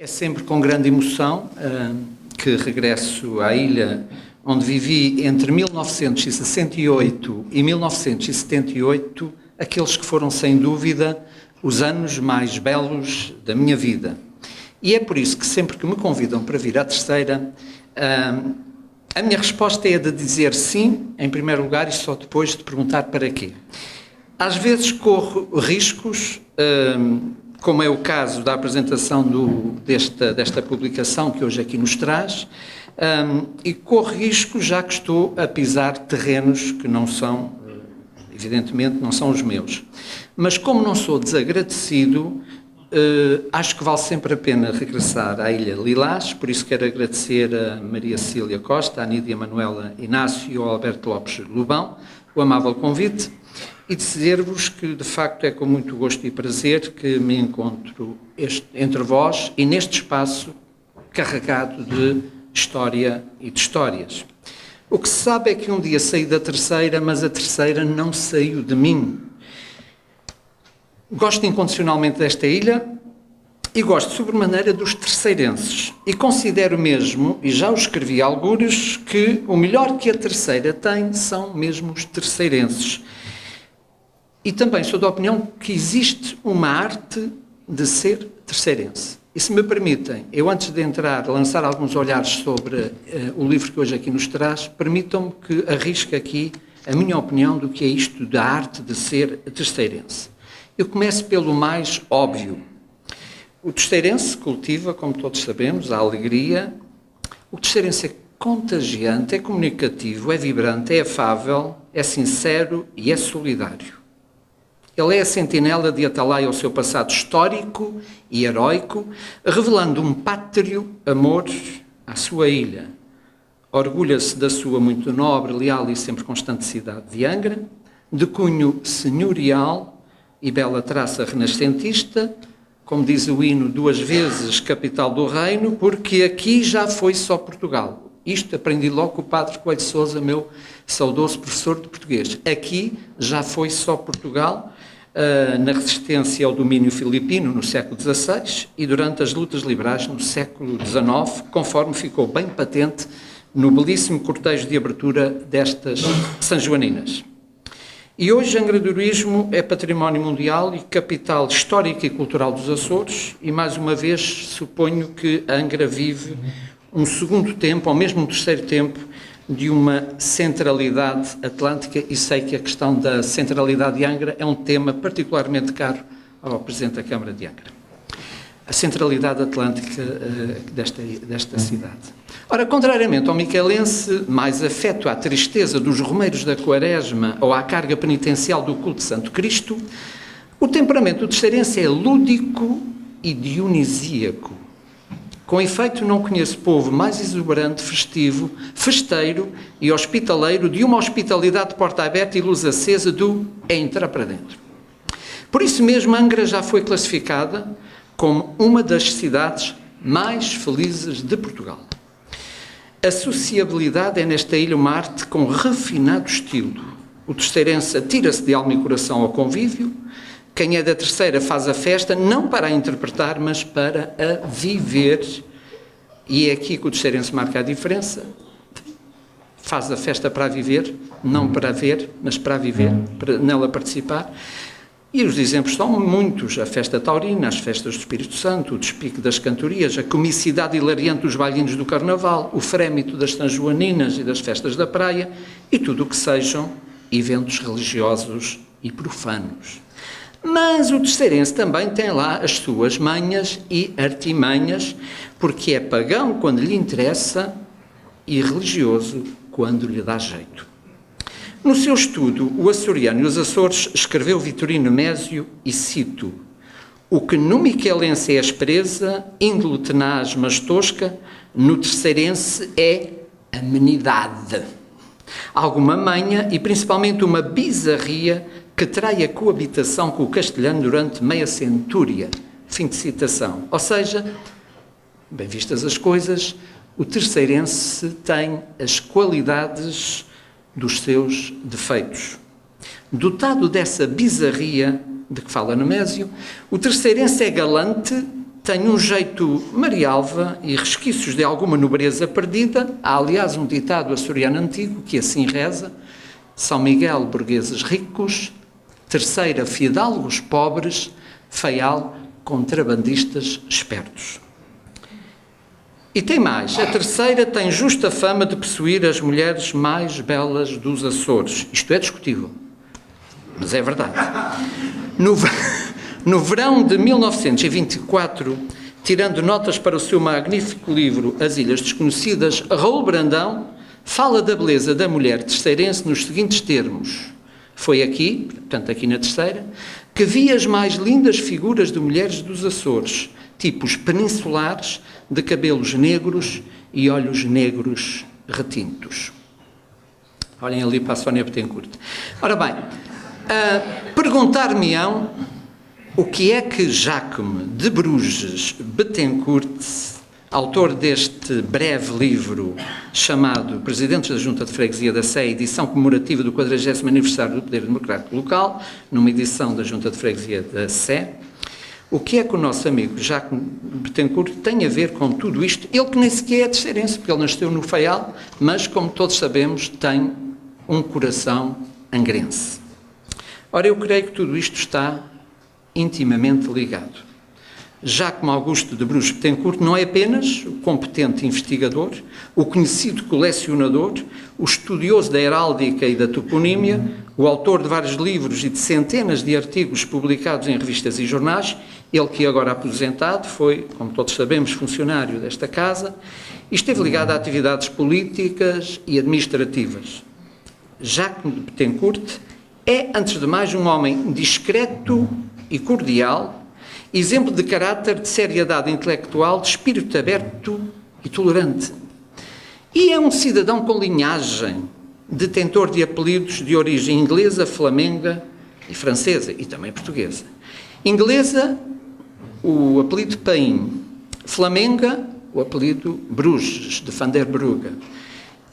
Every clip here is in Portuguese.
É sempre com grande emoção que regresso à ilha onde vivi entre 1968 e 1978, aqueles que foram, sem dúvida, os anos mais belos da minha vida. E é por isso que sempre que me convidam para vir à Terceira, a minha resposta é a de dizer sim, em primeiro lugar, e só depois de perguntar para quê. Às vezes corro riscos, como é o caso da apresentação desta publicação que hoje aqui nos traz, e corro riscos já que estou a pisar terrenos que não são, evidentemente, não são os meus. Mas como não sou desagradecido, acho que vale sempre a pena regressar à Ilha Lilás, por isso quero agradecer a Maria Cecília Costa, a Nídia Manuela Inácio e ao Alberto Lopes Lobão o amável convite e dizer-vos que, de facto, é com muito gosto e prazer que me encontro entre vós e neste espaço carregado de história e de histórias. O que se sabe é que um dia saí da Terceira, mas a Terceira não saiu de mim. Gosto incondicionalmente desta ilha e gosto sobremaneira dos terceirenses. E considero mesmo, e já o escrevi algures, que o melhor que a Terceira tem são mesmo os terceirenses. E também sou da opinião que existe uma arte de ser terceirense. E se me permitem, eu antes de lançar alguns olhares sobre o livro que hoje aqui nos traz, permitam-me que arrisque aqui a minha opinião do que é isto da arte de ser terceirense. Eu começo pelo mais óbvio. O terceirense cultiva, como todos sabemos, a alegria. O terceirense é contagiante, é comunicativo, é vibrante, é afável, é sincero e é solidário. Ele é a sentinela de Atalaia ao seu passado histórico e heroico, revelando um pátrio amor à sua ilha. Orgulha-se da sua muito nobre, leal e sempre constante cidade de Angra, de cunho senhorial e bela traça renascentista, como diz o hino, 2 vezes capital do reino, porque aqui já foi só Portugal. Isto aprendi logo com o padre Coelho de Sousa, meu saudoso professor de português. Aqui já foi só Portugal, na resistência ao domínio filipino no século XVI e durante as lutas liberais no século XIX, conforme ficou bem patente no belíssimo cortejo de abertura destas sanjoaninas. E hoje Angra do Heroísmo é património mundial e capital histórica e cultural dos Açores e, mais uma vez, suponho que Angra vive um segundo tempo, ou mesmo um terceiro tempo, de uma centralidade atlântica, e sei que a questão da centralidade de Angra é um tema particularmente caro ao Presidente da Câmara de Angra. A centralidade atlântica desta cidade. Ora, contrariamente ao miquelense, mais afeto à tristeza dos romeiros da Quaresma ou à carga penitencial do culto de Santo Cristo, o temperamento do terceirense é lúdico e dionisíaco. Com efeito, não conheço povo mais exuberante, festivo, festeiro e hospitaleiro de uma hospitalidade de porta aberta e luz acesa do entrar para dentro. Por isso mesmo, Angra já foi classificada como uma das cidades mais felizes de Portugal. A sociabilidade é nesta ilha uma arte com refinado estilo. O terceirense atira-se de alma e coração ao convívio. Quem é da Terceira faz a festa, não para a interpretar, mas para a viver. E é aqui que o terceirense marca a diferença. Faz a festa para a viver, não para a ver, mas para a viver, para nela participar. E os exemplos são muitos. A festa taurina, as festas do Espírito Santo, o despique das cantorias, a comicidade hilariante dos bailinhos do Carnaval, o frémito das sanjoaninas e das festas da praia e tudo o que sejam eventos religiosos e profanos. Mas o terceirense também tem lá as suas manhas e artimanhas, porque é pagão quando lhe interessa e religioso quando lhe dá jeito. No seu estudo, o açoriano e os Açores, escreveu Vitorino Mésio, e cito: o que no miquelense é aspereza, índole tenaz mas tosca, no terceirense é amenidade. Alguma manha e principalmente uma bizarria que trai a coabitação com o castelhano durante meia centúria. Fim de citação. Ou seja, bem vistas as coisas, o terceirense tem as qualidades dos seus defeitos. Dotado dessa bizarria de que fala Nemésio, o terceirense é galante, tem um jeito marialva e resquícios de alguma nobreza perdida. Há, aliás, um ditado açoriano antigo que assim reza: São Miguel, burgueses ricos; Terceira, fidalgos pobres; Faial, contrabandistas espertos. E tem mais: a Terceira tem justa fama de possuir as mulheres mais belas dos Açores. Isto é discutível, mas é verdade. No verão de 1924, tirando notas para o seu magnífico livro As Ilhas Desconhecidas, Raul Brandão fala da beleza da mulher terceirense nos seguintes termos: foi aqui, portanto aqui na Terceira, que vi as mais lindas figuras de mulheres dos Açores, tipos peninsulares, de cabelos negros e olhos negros retintos. Olhem ali para a Sónia Bettencourt. Ora bem, perguntar-me-ão o que é que Jacome de Bruges Bettencourt, autor deste breve livro chamado Presidentes da Junta de Freguesia da Sé, edição comemorativa do 40º aniversário do Poder Democrático Local, numa edição da Junta de Freguesia da Sé, o que é que o nosso amigo Jacome Bettencourt tem a ver com tudo isto? Ele que nem sequer é terceirense, porque ele nasceu no Faial, mas, como todos sabemos, tem um coração angrense. Ora, eu creio que tudo isto está intimamente ligado. Jacome Augusto de Bruges Bettencourt não é apenas o competente investigador, o conhecido colecionador, o estudioso da heráldica e da toponímia, o autor de vários livros e de centenas de artigos publicados em revistas e jornais. Ele que agora aposentado foi, como todos sabemos, funcionário desta casa e esteve ligado a atividades políticas e administrativas. Jacome de Bettencourt é, antes de mais, um homem discreto e cordial, exemplo de caráter, de seriedade intelectual, de espírito aberto e tolerante. E é um cidadão com linhagem, detentor de apelidos de origem inglesa, flamenga e francesa, e também portuguesa. Inglesa, o apelido Paim; flamenga, o apelido Bruges, de Van der Brugge;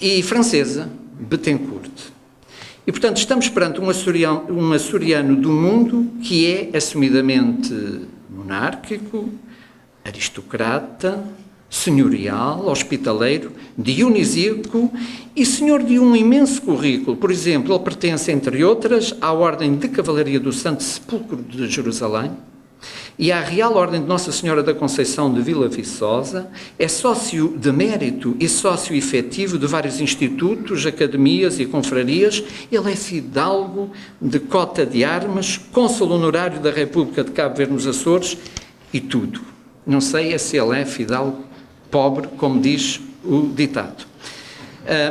e francesa, Bettencourt. E, portanto, estamos perante um açoriano do mundo que é assumidamente monárquico, aristocrata, senhorial, hospitaleiro, dionisíaco e senhor de um imenso currículo. Por exemplo, ele pertence, entre outras, à Ordem de Cavalaria do Santo Sepulcro de Jerusalém e à Real Ordem de Nossa Senhora da Conceição de Vila Viçosa, é sócio de mérito e sócio efetivo de vários institutos, academias e confrarias. Ele é fidalgo de cota de armas, cônsul honorário da República de Cabo Verde nos Açores e tudo. Não sei se ele é fidalgo pobre, como diz o ditado.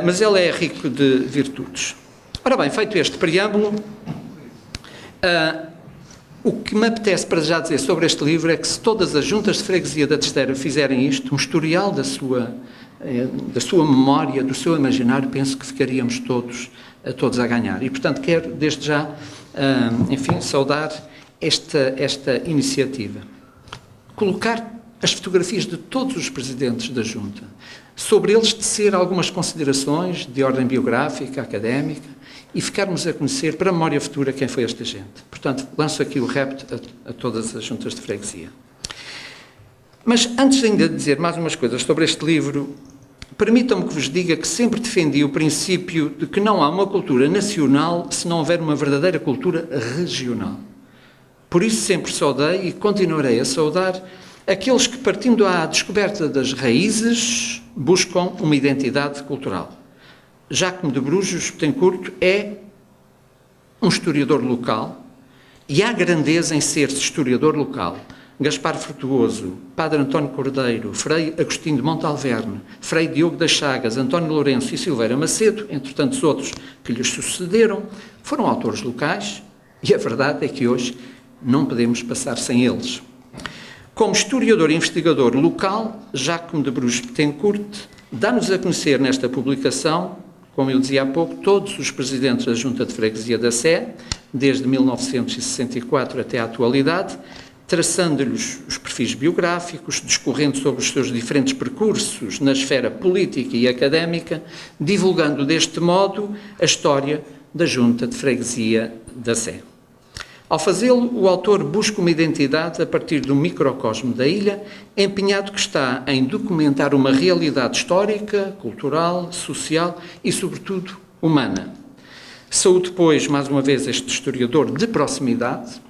Mas ele é rico de virtudes. Ora bem, feito este preâmbulo, o que me apetece para já dizer sobre este livro é que, se todas as juntas de freguesia da Terceira fizerem isto, um historial da sua memória, do seu imaginário, penso que ficaríamos todos a ganhar. E, portanto, quero desde já, enfim, saudar esta iniciativa. Colocar as fotografias de todos os presidentes da Junta, sobre eles tecer algumas considerações de ordem biográfica, académica, e ficarmos a conhecer, para a memória futura, quem foi esta gente. Portanto, lanço aqui o repto a todas as juntas de freguesia. Mas, antes ainda de dizer mais umas coisas sobre este livro, permitam-me que vos diga que sempre defendi o princípio de que não há uma cultura nacional se não houver uma verdadeira cultura regional. Por isso sempre saudei e continuarei a saudar aqueles que, partindo à descoberta das raízes, buscam uma identidade cultural. Jacome de Bruges Bettencourt é um historiador local e há grandeza em ser-se historiador local. Gaspar Frutuoso, Padre António Cordeiro, Frei Agostinho de Montalverne, Frei Diogo das Chagas, António Lourenço e Silveira Macedo, entre tantos outros que lhes sucederam, foram autores locais e a verdade é que hoje não podemos passar sem eles. Como historiador e investigador local, Jacome de Bruges Bettencourt dá-nos a conhecer nesta publicação, como eu dizia há pouco, todos os presidentes da Junta de Freguesia da Sé, desde 1964 até à atualidade, traçando-lhes os perfis biográficos, discorrendo sobre os seus diferentes percursos na esfera política e académica, divulgando deste modo a história da Junta de Freguesia da Sé. Ao fazê-lo, o autor busca uma identidade a partir do microcosmo da ilha, empenhado que está em documentar uma realidade histórica, cultural, social e, sobretudo, humana. Saúde, depois, mais uma vez, este historiador de proximidade,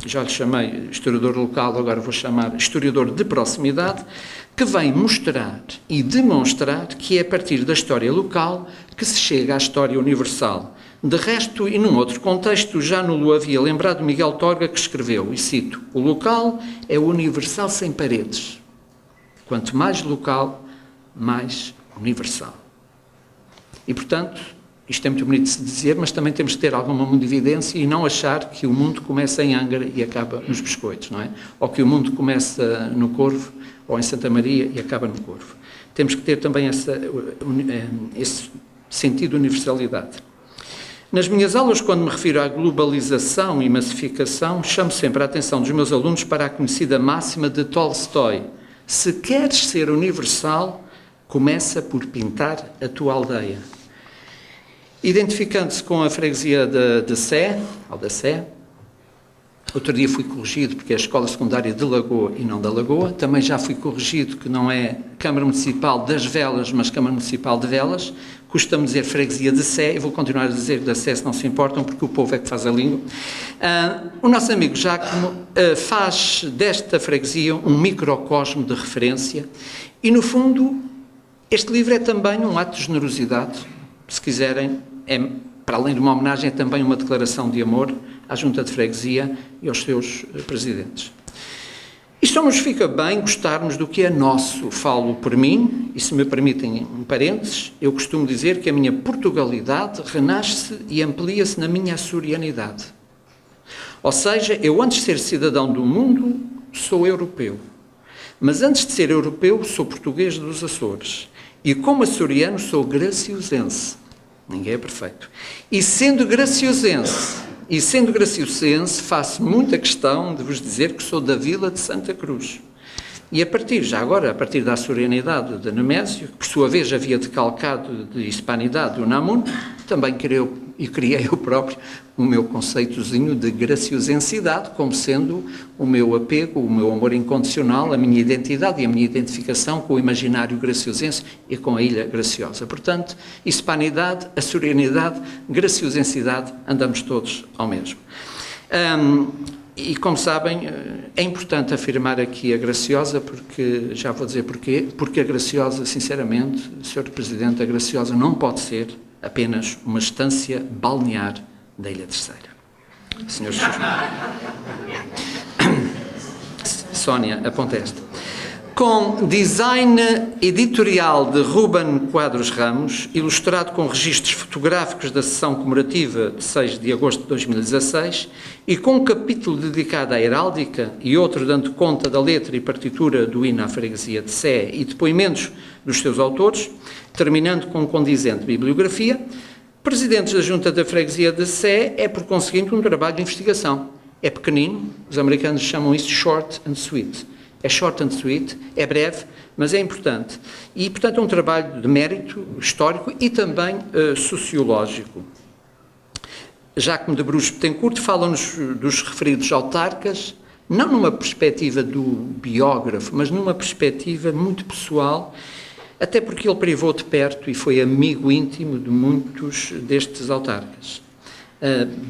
já lhe chamei historiador local, agora vou chamar historiador de proximidade, que vem mostrar e demonstrar que é a partir da história local que se chega à história universal. De resto, e num outro contexto, já no havia lembrado Miguel Torga, que escreveu, e cito, o local é o universal sem paredes. Quanto mais local, mais universal. E, portanto, isto é muito bonito de se dizer, mas também temos que ter alguma mundividência e não achar que o mundo começa em Angra e acaba nos biscoitos, não é? Ou que o mundo começa no Corvo ou em Santa Maria e acaba no Corvo. Temos que ter também esse sentido de universalidade. Nas minhas aulas, quando me refiro à globalização e massificação, chamo sempre a atenção dos meus alunos para a conhecida máxima de Tolstói. Se queres ser universal, começa por pintar a tua aldeia. Identificando-se com a freguesia de Sé, ou da Sé, outro dia fui corrigido porque é a escola secundária de Lagoa e não da Lagoa, também já fui corrigido que não é Câmara Municipal das Velas, mas Câmara Municipal de Velas, custa-me dizer freguesia de Sé, e vou continuar a dizer da Sé se não se importam, porque o povo é que faz a língua. O nosso amigo Giacomo faz desta freguesia um microcosmo de referência e, no fundo, este livro é também um ato de generosidade, se quiserem, para além de uma homenagem, é também uma declaração de amor à Junta de Freguesia e aos seus presidentes. E só nos fica bem gostarmos do que é nosso. Falo por mim, e se me permitem um parênteses, eu costumo dizer que a minha Portugalidade renasce e amplia-se na minha açorianidade. Ou seja, eu antes de ser cidadão do mundo, sou europeu. Mas antes de ser europeu, sou português dos Açores. E como açoriano, sou graciosense. Ninguém é perfeito. E sendo graciosense, faço muita questão de vos dizer que sou da Vila de Santa Cruz. E a partir da açorianidade de Nemésio, que por sua vez havia decalcado de hispanidade do Namun, também criei eu próprio o meu conceitozinho de graciosensidade, como sendo o meu apego, o meu amor incondicional, a minha identidade e a minha identificação com o imaginário graciosense e com a Ilha Graciosa. Portanto, hispanidade, açorianidade, graciosensidade, andamos todos ao mesmo. E, como sabem, é importante afirmar aqui a Graciosa, porque, já vou dizer porquê, porque a Graciosa, sinceramente, Sr. Presidente, a Graciosa não pode ser apenas uma estância balnear da Ilha Terceira. Senhores, Sónia, aponta esta. Com design editorial de Ruben Quadros Ramos, ilustrado com registros fotográficos da sessão comemorativa de 6 de agosto de 2016 e com um capítulo dedicado à heráldica e outro dando conta da letra e partitura do hino à freguesia de Sé e depoimentos dos seus autores, terminando com condizente bibliografia, presidentes da Junta da Freguesia de Sé é, por conseguinte, um trabalho de investigação. É pequenino, os americanos chamam isso short and sweet. É short and sweet, é breve, mas é importante. E, portanto, é um trabalho de mérito histórico e também sociológico. Jacques de Bruges Betancourt fala-nos dos referidos autarcas, não numa perspectiva do biógrafo, mas numa perspectiva muito pessoal, até porque ele privou de perto e foi amigo íntimo de muitos destes autarcas.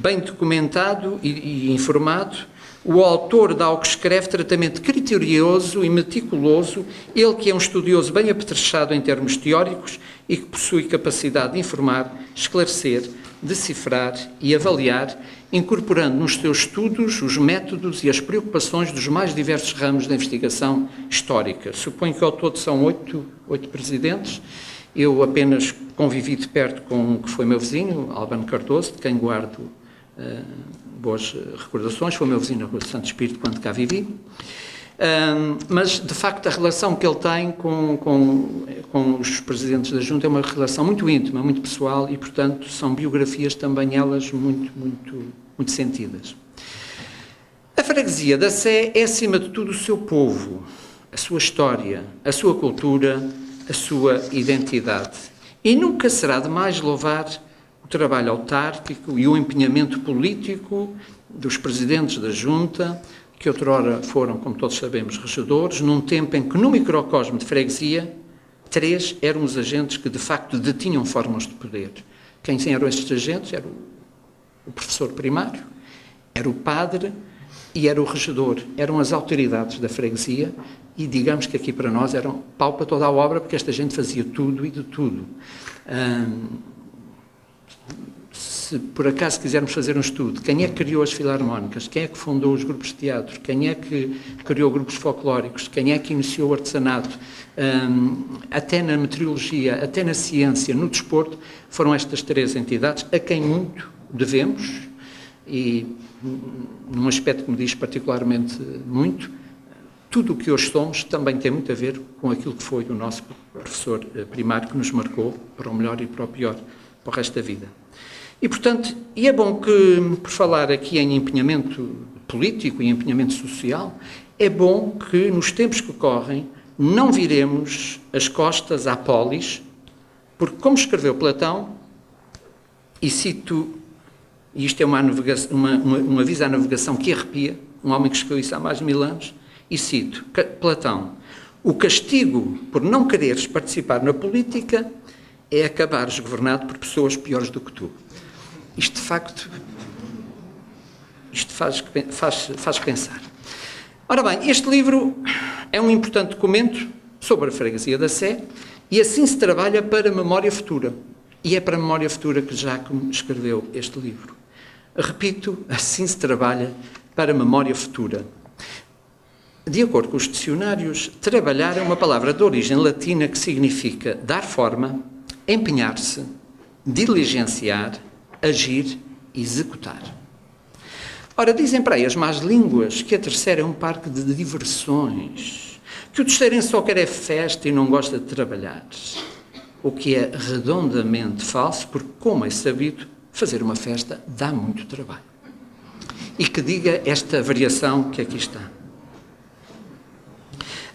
Bem documentado e informado, o autor dá ao que escreve tratamento criterioso e meticuloso, ele que é um estudioso bem apetrechado em termos teóricos e que possui capacidade de informar, esclarecer, decifrar e avaliar, incorporando nos seus estudos os métodos e as preocupações dos mais diversos ramos da investigação histórica. Suponho que ao todo são 8 presidentes. Eu apenas convivi de perto com um que foi meu vizinho, Albano Cardoso, de quem guardo boas recordações, foi meu vizinho na Rua de Santo Espírito quando cá vivi, mas de facto a relação que ele tem com os presidentes da Junta é uma relação muito íntima, muito pessoal e, portanto, são biografias também elas muito sentidas. A freguesia da Sé é, acima de tudo, o seu povo, a sua história, a sua cultura, a sua identidade. E nunca será demais louvar o trabalho autárquico e o empenhamento político dos presidentes da Junta, que outrora foram, como todos sabemos, regedores, num tempo em que no microcosmo de freguesia, 3 eram os agentes que de facto detinham formas de poder. Quem eram estes agentes? Era o professor primário, era o padre e era o regedor. Eram as autoridades da freguesia e digamos que aqui para nós eram pau para toda a obra, porque esta gente fazia tudo e de tudo. Se por acaso quisermos fazer um estudo, quem é que criou as filarmónicas, quem é que fundou os grupos de teatro, quem é que criou grupos folclóricos, quem é que iniciou o artesanato, até na meteorologia, até na ciência, no desporto, foram estas 3 entidades a quem muito devemos e, num aspecto que me diz particularmente muito, tudo o que hoje somos também tem muito a ver com aquilo que foi o nosso professor primário que nos marcou para o melhor e para o pior, para o resto da vida. E, portanto, é bom que, por falar aqui em empenhamento político e empenhamento social, é bom que, nos tempos que correm, não viremos as costas à polis, porque, como escreveu Platão, e cito, e isto é um aviso à navegação que arrepia, um homem que escreveu isso há mais de 1000 anos, e cito, Platão, o castigo por não quereres participar na política é acabares governado por pessoas piores do que tu. Isto, de facto, faz pensar. Ora bem, este livro é um importante documento sobre a freguesia da Sé e assim se trabalha para a memória futura. E é para a memória futura que Jacome escreveu este livro. Repito, assim se trabalha para a memória futura. De acordo com os dicionários, trabalhar é uma palavra de origem latina que significa dar forma, empenhar-se, diligenciar, agir e executar. Ora, dizem para aí as más línguas que a Terceira é um parque de diversões, que o terceirense só quer é festa e não gosta de trabalhar, o que é redondamente falso, porque, como é sabido, fazer uma festa dá muito trabalho. E que diga esta variação que aqui está.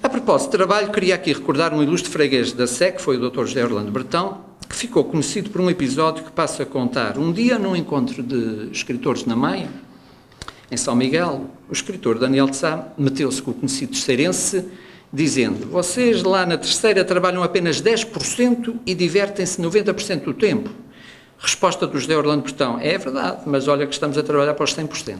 A propósito de trabalho, queria aqui recordar um ilustre freguês da Sé, que foi o Dr. José Orlando Bertão, que ficou conhecido por um episódio que passo a contar. Um dia, num encontro de escritores na Maia, em São Miguel, o escritor Daniel de Sá meteu-se com o conhecido terceirense, dizendo: vocês lá na Terceira trabalham apenas 10% e divertem-se 90% do tempo. Resposta do José Orlando Bertão: é verdade, mas olha que estamos a trabalhar para os 100%.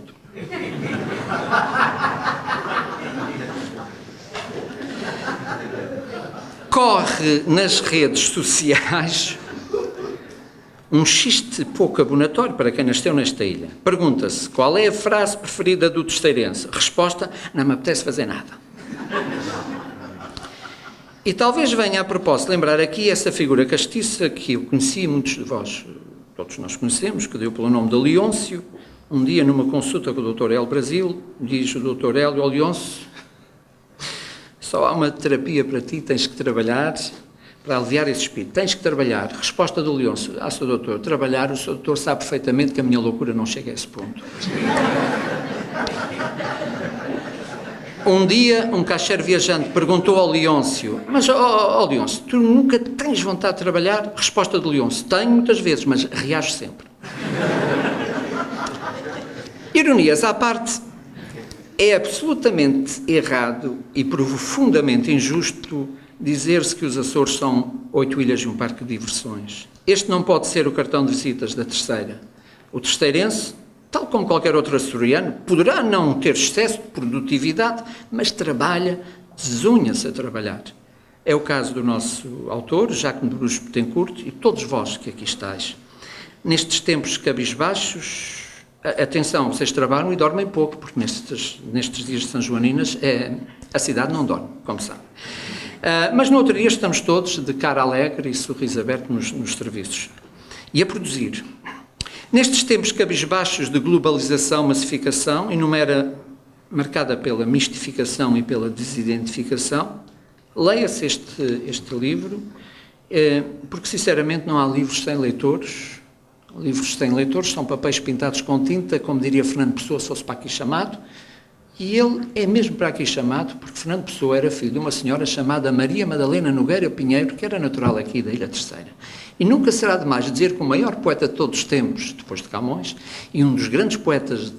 Corre nas redes sociais um xiste pouco abonatório para quem nasceu nesta ilha. Pergunta-se: qual é a frase preferida do terceirense? Resposta: não me apetece fazer nada. E talvez venha a propósito lembrar aqui essa figura castiça que eu conheci, muitos de vós, todos nós conhecemos, que deu pelo nome de Leôncio. Um dia, numa consulta com o Dr. Hélio Brasil, diz o Dr. Hélio ao Leôncio: só há uma terapia para ti, tens que trabalhar para aliviar esse espírito. Tens que trabalhar. Resposta do Leôncio: Sr. Doutor, trabalhar, o Sr. Doutor sabe perfeitamente que a minha loucura não chega a esse ponto. Um dia, um caixeiro viajante perguntou ao Leôncio: mas, Leôncio, tu nunca tens vontade de trabalhar? Resposta do Leôncio: tenho muitas vezes, mas reajo sempre. Ironias à parte, é absolutamente errado e profundamente injusto dizer-se que os Açores são 8 ilhas e um parque de diversões. Este não pode ser o cartão de visitas da Terceira. O terceirense, tal como qualquer outro açoriano, poderá não ter excesso de produtividade, mas trabalha, desunha-se a trabalhar. É o caso do nosso autor, Jacome de Bruges Betancourt, e todos vós que aqui estáis. Nestes tempos cabisbaixos, atenção, vocês trabalham e dormem pouco, porque nestes dias de São Joaninas a cidade não dorme, como sabe. Mas no outro dia estamos todos de cara alegre e sorriso aberto nos serviços. E a produzir. Nestes tempos cabisbaixos de globalização, massificação, e numa era marcada pela mistificação e pela desidentificação, leia-se este livro, porque sinceramente não há livros sem leitores. Livros sem leitores são papéis pintados com tinta, como diria Fernando Pessoa, se fosse para aqui chamado, e ele é mesmo para aqui chamado, porque Fernando Pessoa era filho de uma senhora chamada Maria Madalena Nogueira Pinheiro, que era natural aqui da Ilha Terceira. E nunca será demais dizer que o maior poeta de todos os tempos, depois de Camões, e um dos grandes poetas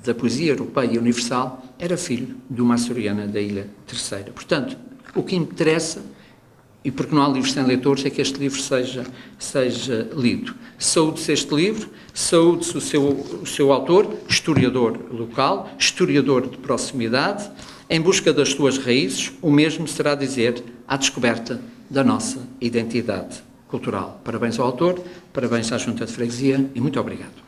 da poesia europeia e universal, era filho de uma açoriana da Ilha Terceira. Portanto, o que interessa, e porque não há livros sem leitores, é que este livro seja lido. Saúde-se este livro, saúde-se o seu autor, historiador local, historiador de proximidade, em busca das suas raízes, o mesmo será dizer à descoberta da nossa identidade cultural. Parabéns ao autor, parabéns à Junta de Freguesia e muito obrigado.